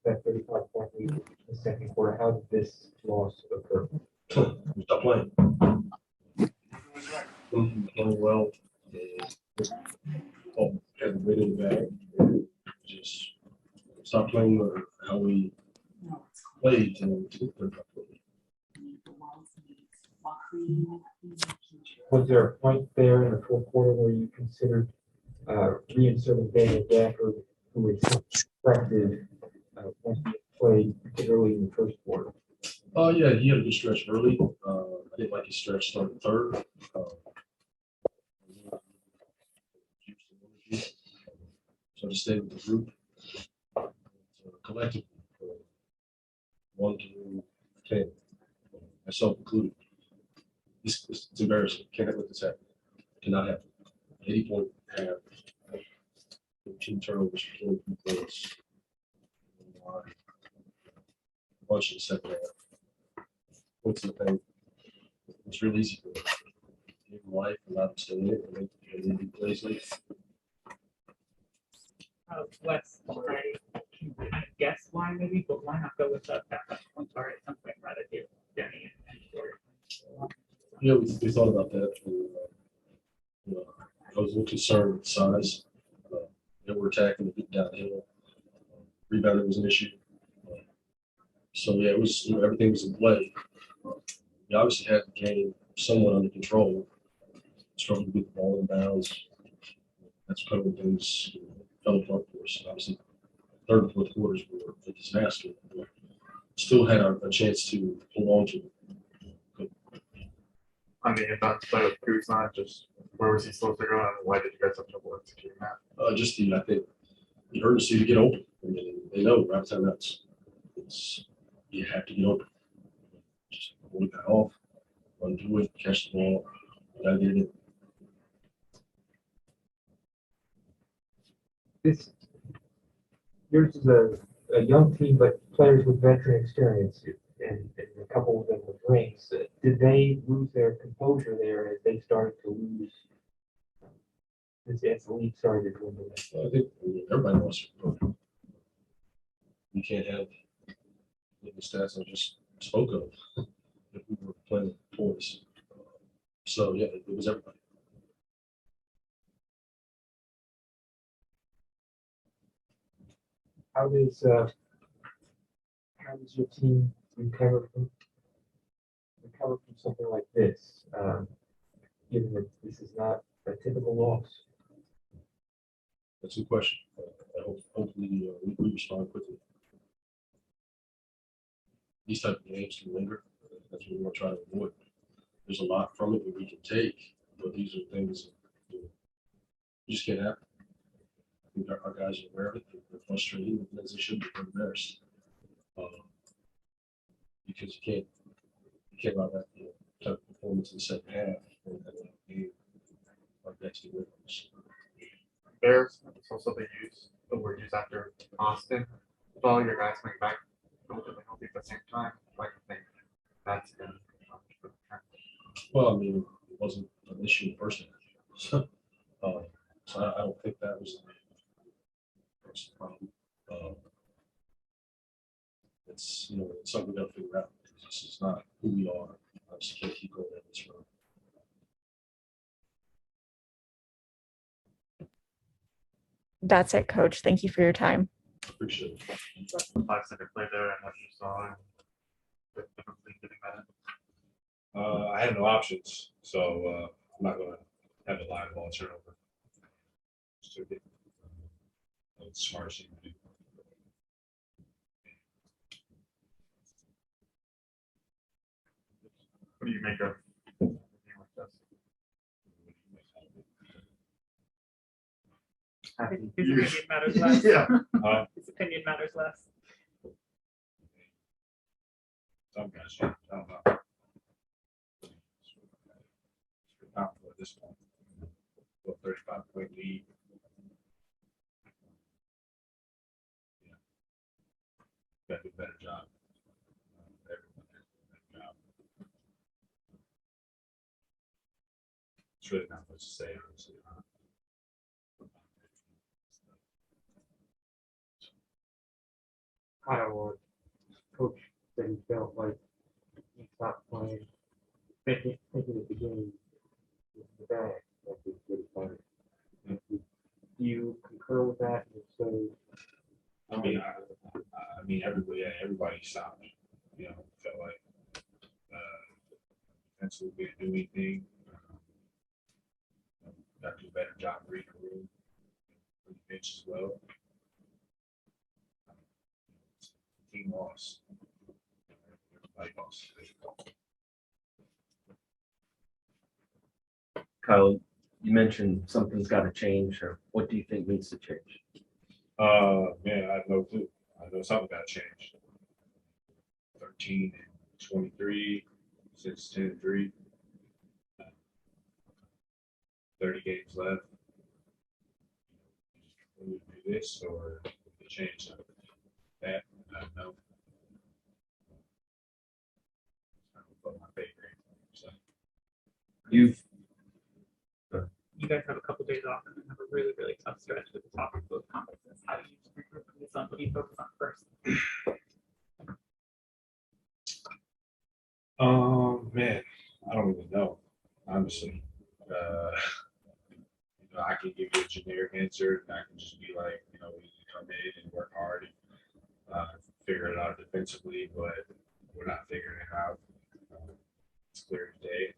that 35-point lead in the second quarter. How did this loss occur? We stopped playing. Playing well. Had the weight in the bag. Just stopped playing how we played and Was there a point there in the fourth quarter where you considered reinserting Daniel Gafford, who was effective when he played, particularly in the first quarter? Yeah, he had a good stretch early. I didn't like his stretch starting third. So to stay with the group, collectively, 1 through 10, myself included. It's embarrassing. Can't let this happen. Cannot happen. 80-point half. 15 turnovers, 22 points. A bunch in the second half. Points in the paint. It's real easy for them. Give them life, allow them to stay in it, and they do plays late. Wes, I guess why maybe, but why not go with the backup point guard at some point rather than Denny and Jordan? Yeah, we thought about that. And, I was a little concerned with size. They were attacking the big downhill. Rebounding was an issue. So yeah, it was everything was in play. We obviously had the game somewhat under control. Struggled to get the ball in bounds. That's kind of when things fell apart for us. Obviously, third and fourth quarters were a disaster. But still had a chance to hold on to it. I mean, if that's play with Kuzma, just where was he supposed to go, and why did you guys have trouble executing that? I think the urgency to get open. I mean, they know right time it's you have to get open. Just hold that off, run through it, catch the ball. I did it. Yours is a young team, but players with veteran experience, and a couple of them with rings. Did they lose their composure there as they started to lose? As the league started to dwindle? I think everybody wants to. You can't have the stats I just spoke of if we were playing toys. So yeah, it was everybody. How does your team recover from something like this, given that this is not a typical loss? That's a good question. Hopefully we respond quickly. These type of games can linger. That's what we want to try to avoid. There's a lot from it that we can take, but these are things that you just can't happen. I think our guys are aware of it. They're frustrated, as they should be. They're embarrassed because you can't allow that type of performance in the second half and a game like that to win. Bears, it's also they use the word used after Austin. With all your guys coming back relatively healthy at the same time, like I think that's good. Well, I mean, it wasn't an issue in the first half. So I don't think that was the problem. It's it's something we got to figure out. This is not who we are. I just can't keep going down this road. That's it, Coach. Thank you for your time. Appreciate it. 5-second play there and what you saw and the differently getting that in. I had no options, so I'm not going to have a live ball turnover. Just took it. It's smart thing to do. What do you make of a game like this? His opinion matters less. Yeah. His opinion matters less. Some guys, I don't know. It's powerful at this point. 35-point lead. Yeah. Got to do a better job. Everyone has to do a better job. It's really not much to say, honestly. Iowa coach said he felt like he stopped playing, thinking at the game was the bag that he could have played. Do you concur with that? And if so, I mean, everybody stopped. You know, felt like that's what we didn't do anything. Got to do a better job reading the room, on the bench as well. Team lost. Everybody lost. Kyle, you mentioned something's got to change, or what do you think needs to change? Man, I have no clue. I know something got changed. 13 and 23, 6, 10, and 3. 30 games left. We would do this or we change that. I don't know. I don't put my favorite. So You've You guys have a couple days off and then have a really, really tough stretch at the top of both conferences. How do you regroup from this on? What do you focus on first? Man, I don't even know, honestly. You know, I can give you a generic answer, and I can just be like, you know, we need to come in and work hard and figure it out defensively, but we're not figuring it out. It's clear today.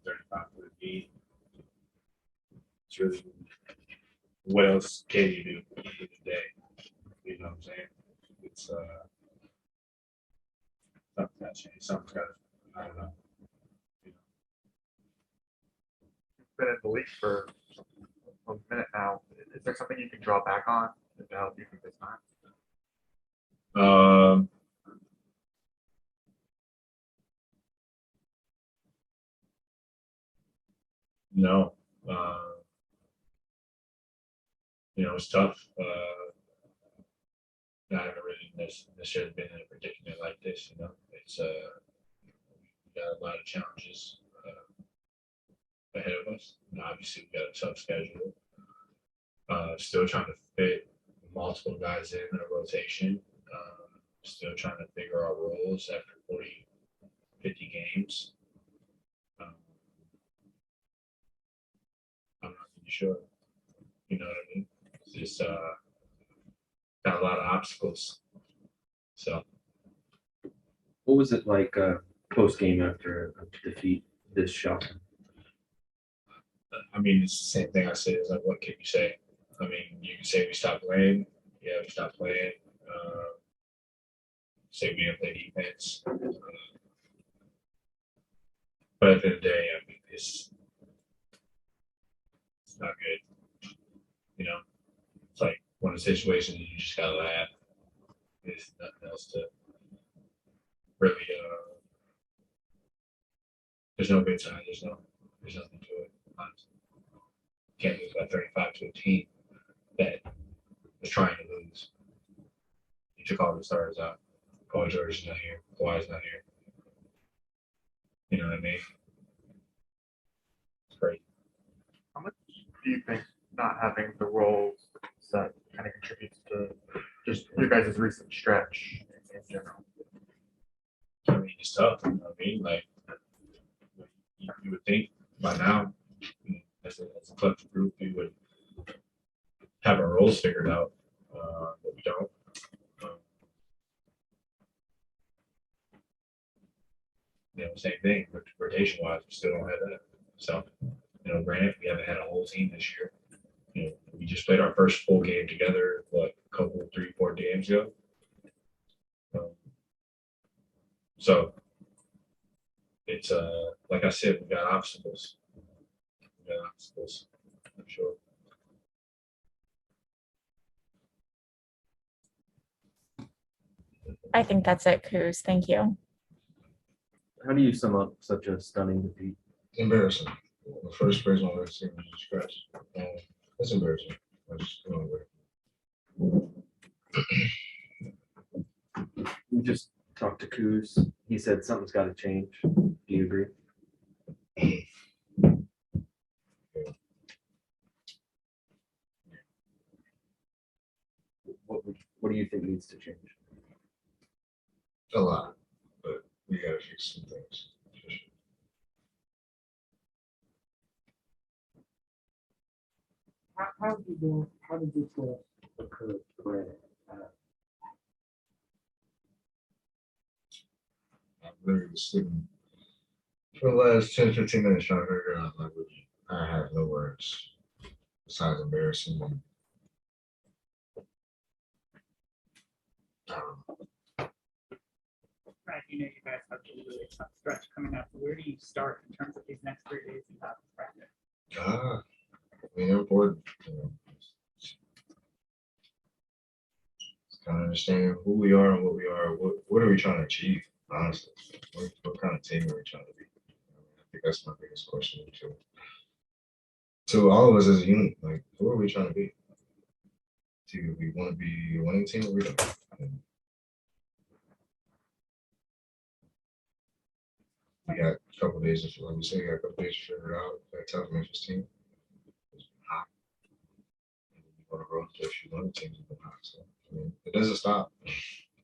35 for the beat. It's really, what else can you do in the day? You know what I'm saying? It's something's got to change. Something's got to, I don't know. Been in the league for a minute now. Is there something you can draw back on to help you through this time? No. You know, it's tough. I haven't really necessarily been in a predicament like this. You know, it's we got a lot of challenges ahead of us. And obviously, we got a tough schedule. Still trying to fit multiple guys in a rotation. Still trying to figure out roles after 40, 50 games. I'm not really sure. You know what I mean? It's just got a lot of obstacles. So what was it like post game after a defeat this shocking? I mean, it's the same thing I said. It's like, what can you say? I mean, you can say we stopped playing. Yeah, we stopped playing. Say we didn't play defense. But at the end of the day, I mean, it's not good. You know, it's like one of the situations you just gotta laugh. There's nothing else to really. There's no good sign. There's nothing to it. Honestly. Can't lose by 35 to a team that was trying to lose. You took all the stars out. Paul George is not here. Kawhi's not here. You know what I mean? It's crazy. How much do you think not having the roles set kind of contributes to just your guys' recent stretch in general? I mean, it's tough. You know what I mean? Like, you would think by now, as a collective group, we would have our roles figured out, but we don't. You know, same thing, rotation wise, we still don't have that. So, you know, granted, we haven't had a whole team this year. You know, we just played our first full game together, what, a couple, 3, 4 games ago. So it's like I said, we got obstacles. I'm sure. I think that's it, Kuz. Thank you. How do you sum up such a stunning defeat? Embarrassing. The first person I've ever seen me scratch. That's embarrassing. I just go away. We just talked to Kuz. He said something's got to change. Do you agree? what do you think needs to change? A lot, but we gotta fix some things. For sure. How did this occur, Brad? I'm literally sitting for the last 10, 15 minutes trying to figure out like I have no words besides embarrassing. Right, you know, you guys have a really tough stretch coming up. Where do you start in terms of these next 3 days in practice? I mean, they're important. You know, kind of understanding who we are and what we are. What are we trying to achieve? Honestly, what kind of team are we trying to be? I think that's my biggest question to all of us as a unit. Like, who are we trying to be? Do we want to be a winning team or we don't? We got a couple of days, like we said, we got a couple of days to figure it out. That tough Memphis team. It's been hot. And we want to grow into a few other teams have been hot. So I mean, it doesn't stop. It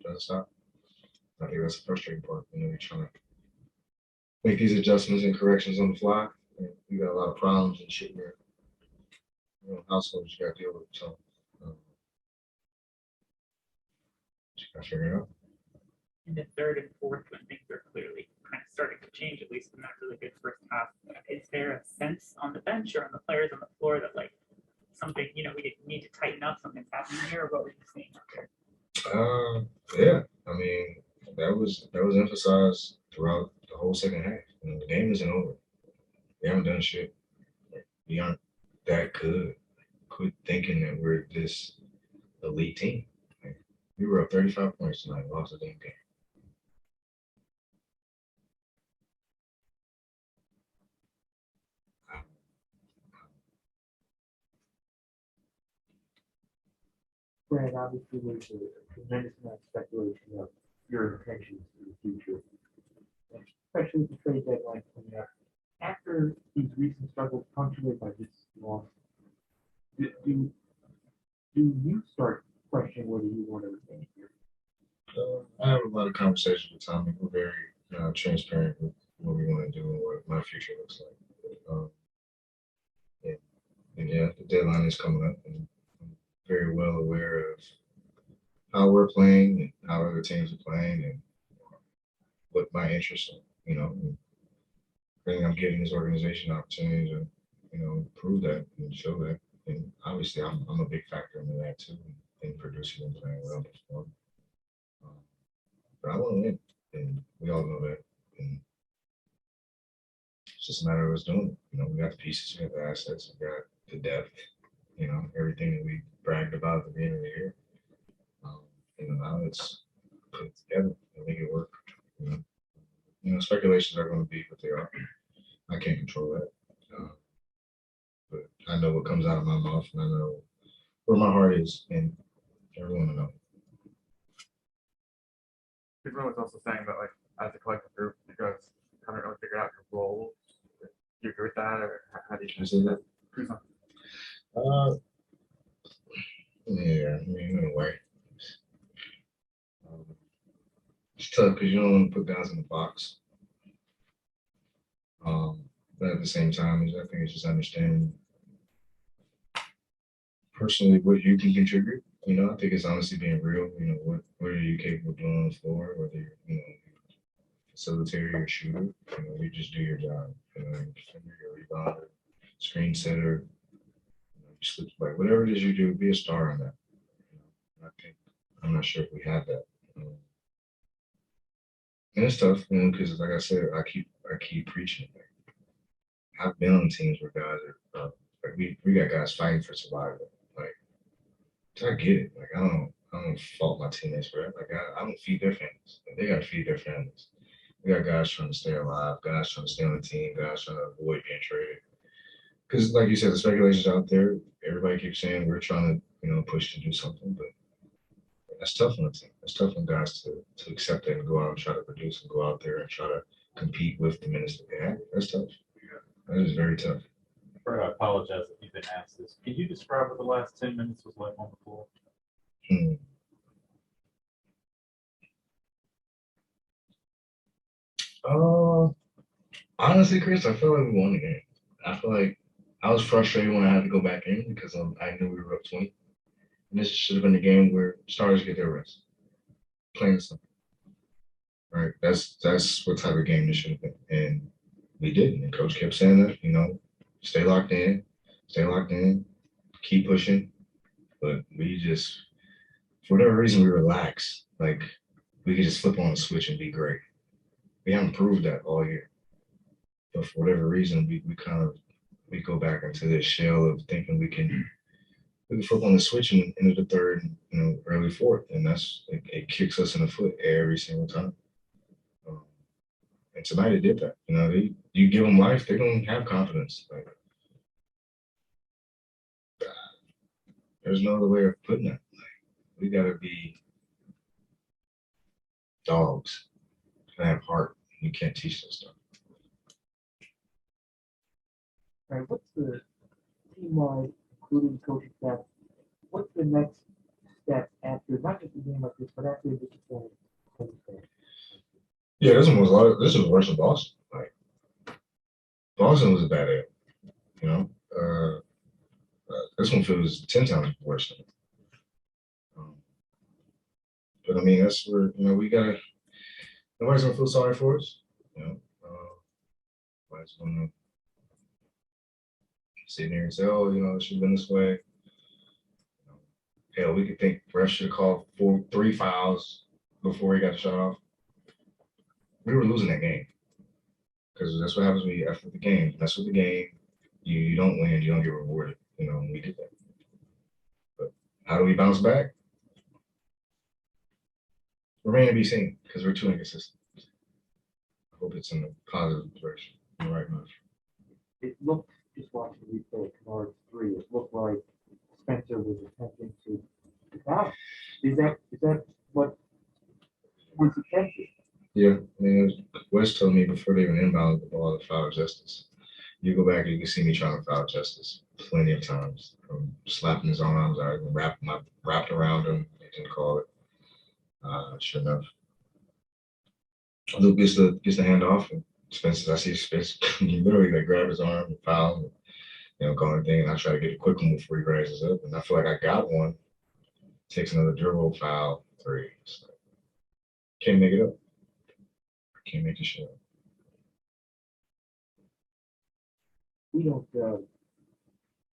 doesn't stop. I think that's the frustrating part. You know, you're trying to make these adjustments and corrections on the fly. And you got a lot of problems and shit where households you got to deal with. So you got to figure it out. In the third and fourth, when things are clearly kind of starting to change, at least in that really good first half, is there a sense on the bench or on the players on the floor that like something, you know, we didn't need to tighten up, something's happening here, or what were you seeing out there? Yeah. I mean, that was emphasized throughout the whole second half. You know, the game isn't over. We haven't done shit. We aren't that good. Quit thinking that we're this elite team. Like, we were up 35 points tonight, lost the damn game. Brad, obviously there's a tremendous amount of speculation of your intentions in the future, especially with the trade deadline coming up. After these recent struggles punctuated by this loss, do you start questioning whether you want to remain here? I have a lot of conversations with Tommy. We're very transparent with what we want to do and what my future looks like. And yeah, the deadline is coming up, and I'm very well aware of how we're playing and how other teams are playing and what my interests are. You know, and I think I'm giving this organization an opportunity to, prove that and show that. And obviously, I'm a big factor in that too, in producing and playing well before. But I want to win, and we all know that. And it's just a matter of us doing it. You know, we got the pieces, we got the assets, we got the depth. You know, everything that we bragged about at the beginning of the year. Now it's put it together and make it work. Speculations are going to be what they are. I can't control that. But I know what comes out of my mouth, and I know where my heart is, and everyone will know. Kuzma was also saying that, like, as a collective group, you guys haven't really figured out your role. Do you agree with that, or how do you say that? Kuzma? Yeah, I mean, in a way. It's tough because you don't want to put guys in the box. But at the same time, I think it's just understanding personally what you can contribute. I think it's honestly being real. What are you capable of doing on the floor, whether you're, facilitator or shooter. You just do your job. You're a rebounder, screen setter, you slip away. Whatever it is you do, be a star on that. I'm not sure if we have that. And it's tough, because like I said, I keep preaching. I've been on teams where guys are like we got guys fighting for survival. Like, I get it. Like, I don't fault my teammates for it. Like, I don't feed their families. They gotta feed their families. We got guys trying to stay alive, guys trying to stay on the team, guys trying to avoid being traded. Because, like you said, the speculation's out there. Everybody keeps saying we're trying to, push to do something, but that's tough on the team. It's tough on guys to accept that and go out and try to produce and go out there and try to compete with the minutes that they have. That's tough. That is very tough. Brad, I apologize if you've been asked this. Can you describe what the last 10 minutes was like on the floor? Hmm. Uh, Honestly, Chris, I feel like we won the game. I feel like I was frustrated when I had to go back in because I knew we were up 20. And this should have been the game where starters get their rest. Plain and simple. Right? That's what type of game this should have been. And we didn't. And coach kept saying that, stay locked in, keep pushing. But we just, for whatever reason, we relaxed. Like we could just flip on a switch and be great. We haven't proved that all year. But for whatever reason, we go back into this shell of thinking we can flip on the switch and into the third, early fourth, and it kicks us in the foot every single time. Um, and tonight it did that. You give them life, they're gonna have confidence. Like there's no other way of putting it. Like we gotta be dogs. Gotta have heart. You can't teach that stuff. All right, what's the team-wide, including coaching staff, what's the next step after, not just a game like this, but after this point? Yeah, this was worse than Boston. Like Boston was a bad area, you know. This one feels 10 times worse. Um, but I mean, that's where we gotta. Nobody's gonna feel sorry for us. Nobody's gonna sit here and say, "Oh, it should have been this way." Hell, we could think refs should have called 3 fouls before he got the shot off. We were losing that game because that's what happens when you effort the game. Mess with the game. You don't win. You don't get rewarded. And we did that. But how do we bounce back? Remain to be seen because we're too inconsistent. I hope it's in a positive direction, in the right move. It looked, just watching the replay, Kennard's three, it looked like Spencer was attempting to foul. Is that what was attempted? Yeah, I mean, Wes told me before they even inbounded the ball to foul justice. You go back, you can see me trying to foul justice plenty of times. From slapping his arms, I wrapped around him, they didn't call it. Sure enough, Luke gets the handoff, and Spencer, I see Spence literally like grab his arm and foul, going thing, and I try to get a quick one before he rises up, and I feel like I got one. Takes another dribble, foul, three. So, can't make it up. Can't make the shot. We don't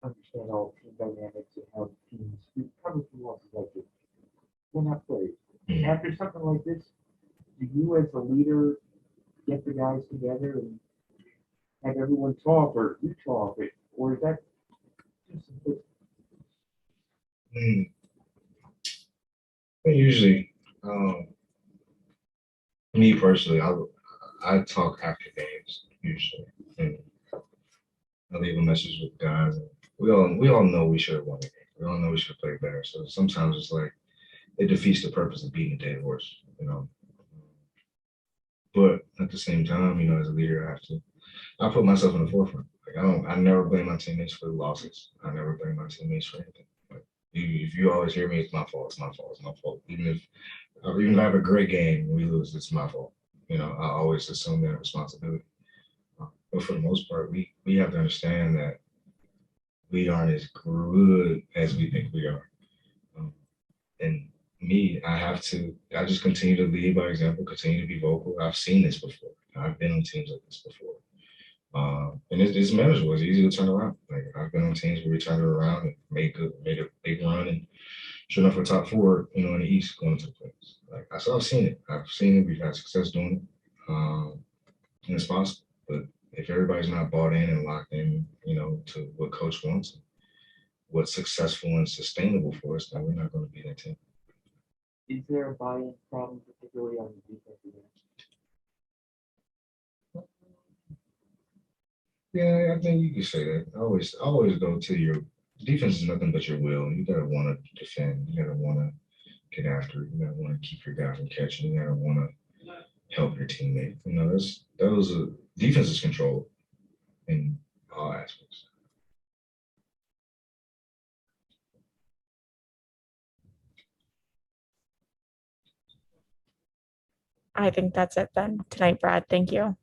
understand all team dynamics and how teams, we come from losses like this. We're not players. Mhm. After something like this, do you as a leader get the guys together and have everyone talk, or you talk, or is that too simplistic? Usually, me personally, I talk after games usually, and I leave a message with guys. And we all know we should have won the game. We all know we should have played better. So sometimes it's like it defeats the purpose of beating a dead horse. But at the same time, as a leader, I put myself in the forefront. Like I never blame my teammates for the losses. I never blame my teammates for anything. Like if you always hear me, it's my fault. It's my fault. It's my fault. Even if I have a great game and we lose, it's my fault. I always assume that responsibility. But for the most part, we have to understand that we aren't as good as we think we are. Um, and me, I just continue to lead by example, continue to be vocal. I've seen this before. I've been on teams like this before. And it's manageable. It's easy to turn around. Like I've been on teams where we turned it around and made a big run, and sure enough, we're top four, in the East going to the playoffs. Like so I've seen it. I've seen it. We've had success doing it, and it's possible. But if everybody's not bought in and locked in, to what coach wants, what's successful and sustainable for us, then we're not going to be that team. Is there a buy-in problem, particularly on the defensive end? Yeah, I think you can say that. Always go to your defense is nothing but your will. You gotta want to defend. You gotta want to get after it. You gotta want to keep your guy from catching. You gotta want to help your teammate. Those are defense is controlled in all aspects. I think that's it then tonight, Brad. Thank you.